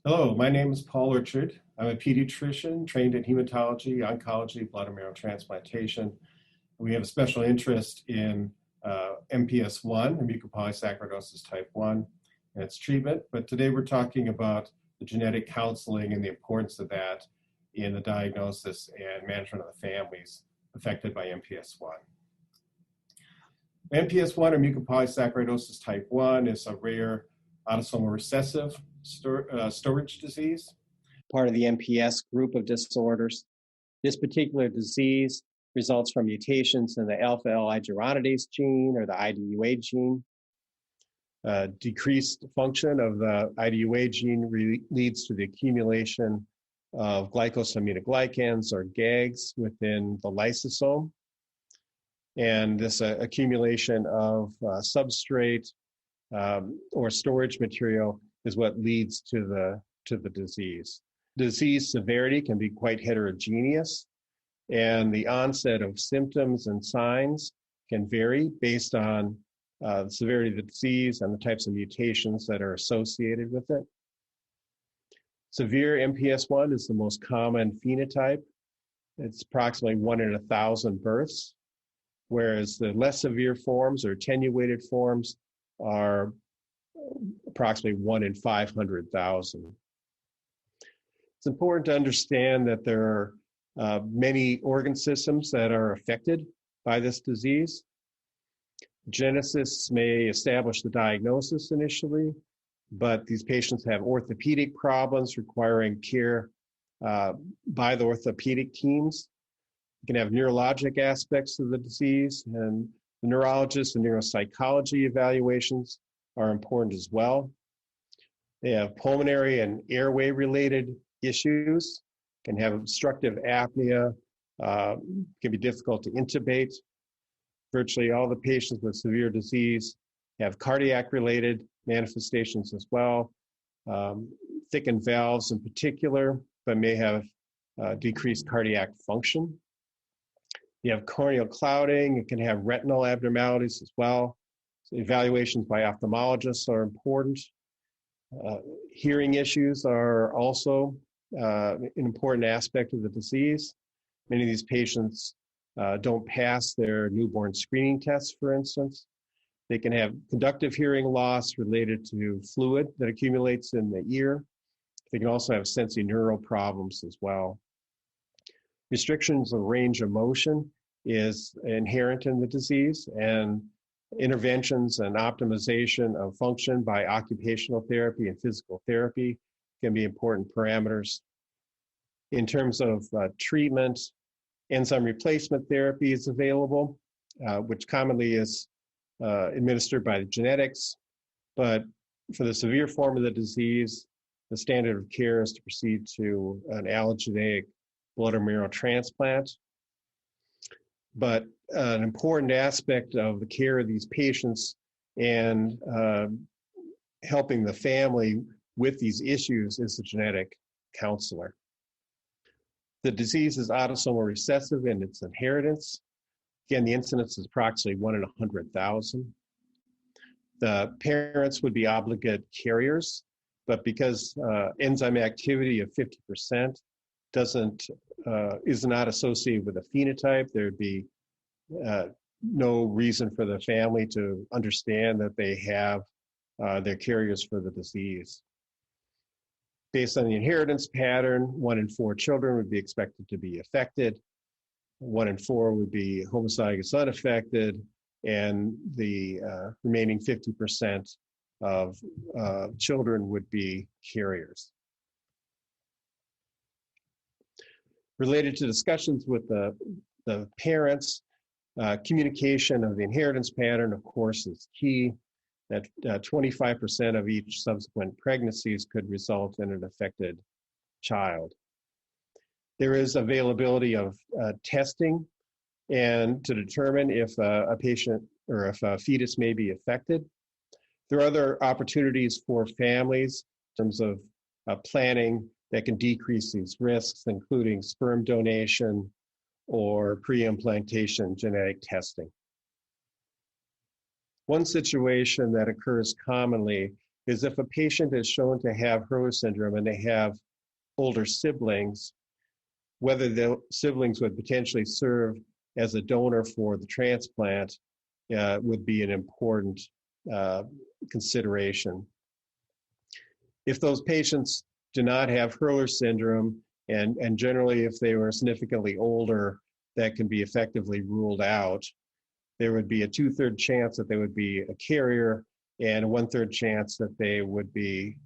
Hello, my name is Paul Richard. I'm a pediatrician trained in hematology, oncology, blood and marrow transplantation. We have a special interest in MPS I, Mucopolysaccharidosis type 1, and its treatment. But today we're talking about the genetic counseling and the importance of that in the diagnosis and management of the families affected by MPS I. MPS I, or Mucopolysaccharidosis type 1, is a rare autosomal recessive storage disease. Part of the MPS group of disorders. This particular disease results from mutations in the alpha-L-iduronidase gene or the IDUA gene. Decreased function of the IDUA gene leads to the accumulation of glycosaminoglycans or GAGs within the lysosome. And this accumulation of substrate or storage material is what leads to the disease. Disease severity can be quite heterogeneous, and the onset of symptoms and signs can vary based on the severity of the disease and the types of mutations that are associated with it. Severe MPS I is the most common phenotype. It's approximately 1 in 1,000 births, whereas the less severe forms or attenuated forms are approximately 1 in 500,000. It's important to understand that there are many organ systems that are affected by this disease. Geneticists may establish the diagnosis initially, but these patients have orthopedic problems requiring care by the orthopedic teams. You can have neurologic aspects of the disease, and the neurologist and neuropsychology evaluations are important as well. They have pulmonary and airway related issues, can have obstructive apnea, can be difficult to intubate. Virtually all the patients with severe disease have cardiac related manifestations as well, thickened valves in particular, but may have decreased cardiac function. You have corneal clouding, it can have retinal abnormalities as well. So evaluations by ophthalmologists are important. Hearing issues are also an important aspect of the disease. Many of these patients don't pass their newborn screening tests, for instance. They can have conductive hearing loss related to fluid that accumulates in the ear. They can also have sensorineural problems as well. Restrictions of range of motion is inherent in the disease, and interventions and optimization of function by occupational therapy and physical therapy can be important parameters. In terms of treatment, enzyme replacement therapy is available, which commonly is administered by the genetics, but for the severe form of the disease, the standard of care is to proceed to an allogeneic blood or marrow transplant. But an important aspect of the care of these patients and helping the family with these issues is the genetic counselor. The disease is autosomal recessive in its inheritance. Again, the incidence is approximately 1 in 100,000. The parents would be obligate carriers, but because enzyme activity of 50% is not associated with a phenotype, there'd be no reason for the family to understand that they have their carriers for the disease. Based on the inheritance pattern, 1 in 4 children would be expected to be affected. 1 in 4 would be homozygous unaffected, and the remaining 50% of children would be carriers. Related to discussions with the parents, communication of the inheritance pattern, of course, is key. That 25% of each subsequent pregnancies could result in an affected child. There is availability of testing and to determine if a patient or if a fetus may be affected. There are other opportunities for families in terms of planning that can decrease these risks, including sperm donation or pre-implantation genetic testing. One situation that occurs commonly is if a patient is shown to have Hurler syndrome and they have older siblings, whether the siblings would potentially serve as a donor for the transplant would be an important consideration. If those patients do not have Hurler syndrome, and generally if they were significantly older, that can be effectively ruled out, there would be a 2/3 chance that they would be a carrier and a 1/3 chance that they would be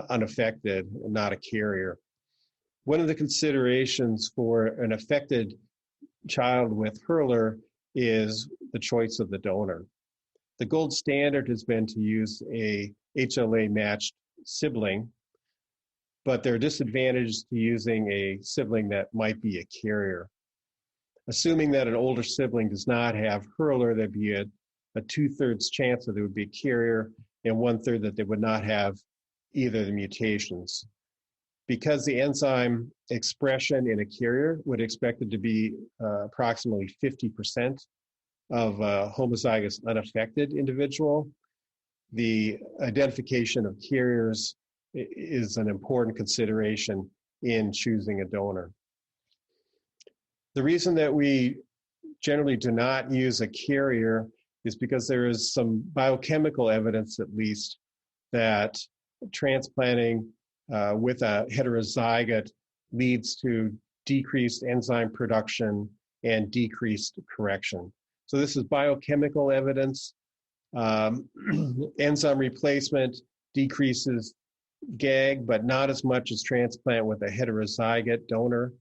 unaffected, not a carrier. One of the considerations for an affected child with Hurler is the choice of the donor. The gold standard has been to use a HLA-matched sibling, but there are disadvantages to using a sibling that might be a carrier. Assuming that an older sibling does not have Hurler, there'd be a 2/3 chance that they would be a carrier and 1/3 that they would not have either of the mutations. Because the enzyme expression in a carrier would expect it to be approximately 50% of a homozygous unaffected individual, the identification of carriers is an important consideration in choosing a donor. The reason that we generally do not use a carrier is because there is some biochemical evidence, at least, that transplanting with a heterozygote leads to decreased enzyme production and decreased correction. So this is biochemical evidence. Enzyme replacement decreases GAG, but not as much as transplant with a heterozygote donor.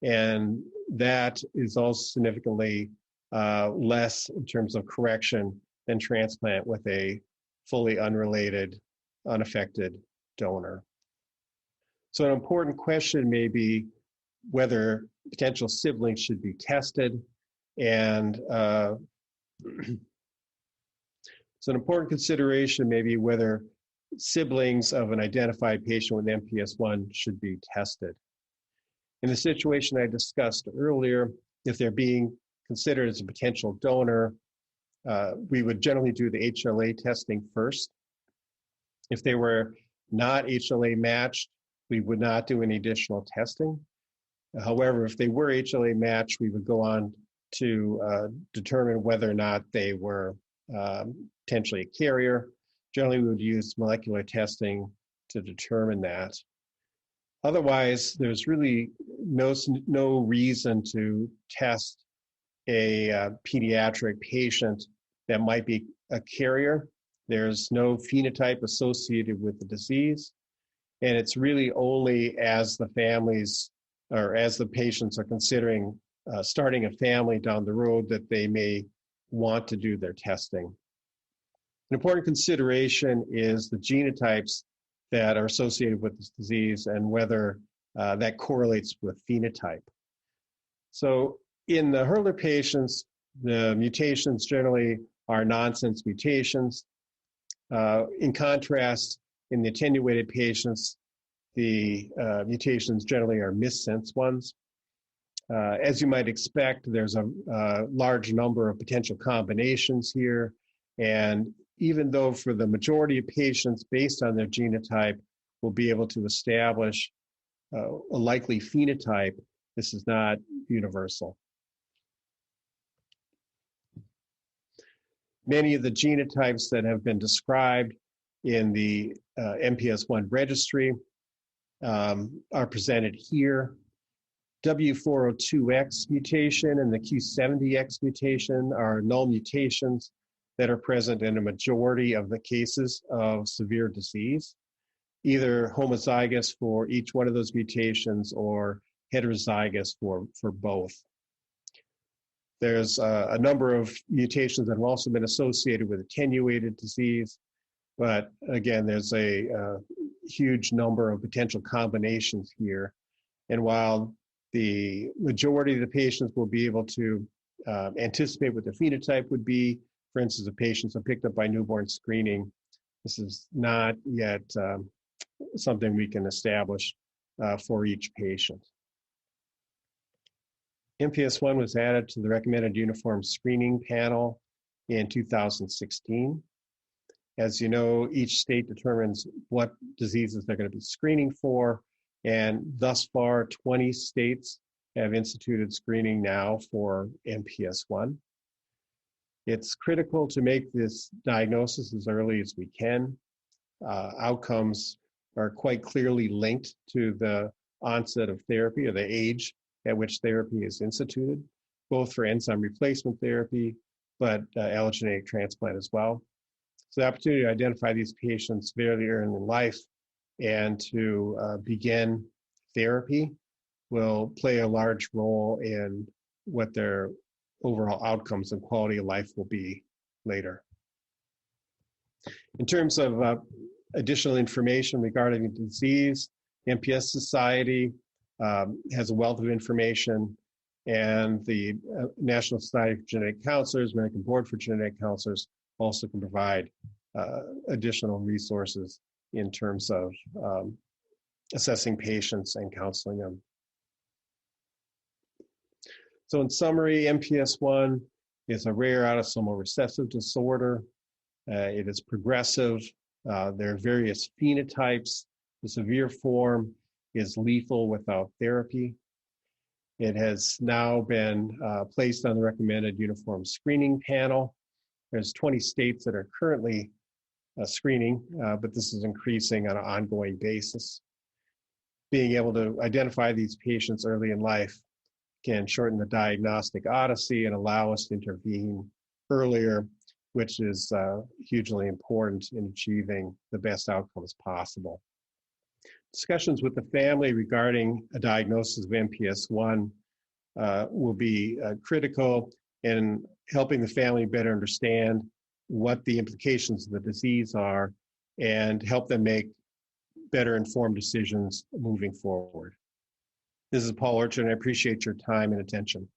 And that is also significantly less in terms of correction than transplant with a fully unrelated, unaffected donor. So an important question may be whether potential siblings should be tested. And so an important consideration may be whether siblings of an identified patient with MPS I should be tested. In the situation I discussed earlier, if they're being considered as a potential donor, we would generally do the HLA testing first. If they were not HLA matched, we would not do any additional testing. However, if they were HLA matched, we would go on to determine whether or not they were potentially a carrier. Generally, we would use molecular testing to determine that. Otherwise, there's really no reason to test a pediatric patient that might be a carrier. There's no phenotype associated with the disease. And it's really only as the families or as the patients are considering starting a family down the road that they may want to do their testing. An important consideration is the genotypes that are associated with this disease and whether that correlates with phenotype. So in the Hurler patients, the mutations generally are nonsense mutations. In contrast, in the attenuated patients, the mutations generally are missense ones. As you might expect, there's a large number of potential combinations here. And even though for the majority of patients, based on their genotype, we'll be able to establish a likely phenotype, this is not universal. Many of the genotypes that have been described in the MPS I registry are presented here. W402X mutation and the Q70X mutation are null mutations that are present in a majority of the cases of severe disease, either homozygous for each one of those mutations or heterozygous for both. There's a number of mutations that have also been associated with attenuated disease, but again, there's a huge number of potential combinations here. And while the majority of the patients will be able to anticipate what the phenotype would be, for instance, if patients are picked up by newborn screening, this is not yet something we can establish for each patient. MPS I was added to the recommended uniform screening panel in 2016. As you know, each state determines what diseases they're going to be screening for, and thus far, 20 states have instituted screening now for MPS I. It's critical to make this diagnosis as early as we can. Outcomes are quite clearly linked to the onset of therapy or the age at which therapy is instituted, both for enzyme replacement therapy, but allogeneic transplant as well. So the opportunity to identify these patients very early in life and to begin therapy will play a large role in what their overall outcomes and quality of life will be later. In terms of additional information regarding the disease, the MPS Society has a wealth of information, and the National Society for Genetic Counselors, American Board for Genetic Counselors also can provide additional resources in terms of assessing patients and counseling them. So in summary, MPS I is a rare autosomal recessive disorder. It is progressive. There are various phenotypes. The severe form is lethal without therapy. It has now been placed on the recommended uniform screening panel. There's 20 states that are currently screening, but this is increasing on an ongoing basis. Being able to identify these patients early in life can shorten the diagnostic odyssey and allow us to intervene earlier, which is hugely important in achieving the best outcomes possible. Discussions with the family regarding a diagnosis of MPS I will be critical in helping the family better understand what the implications of the disease are and help them make better informed decisions moving forward. This is Paul Orchard, and I appreciate your time and attention.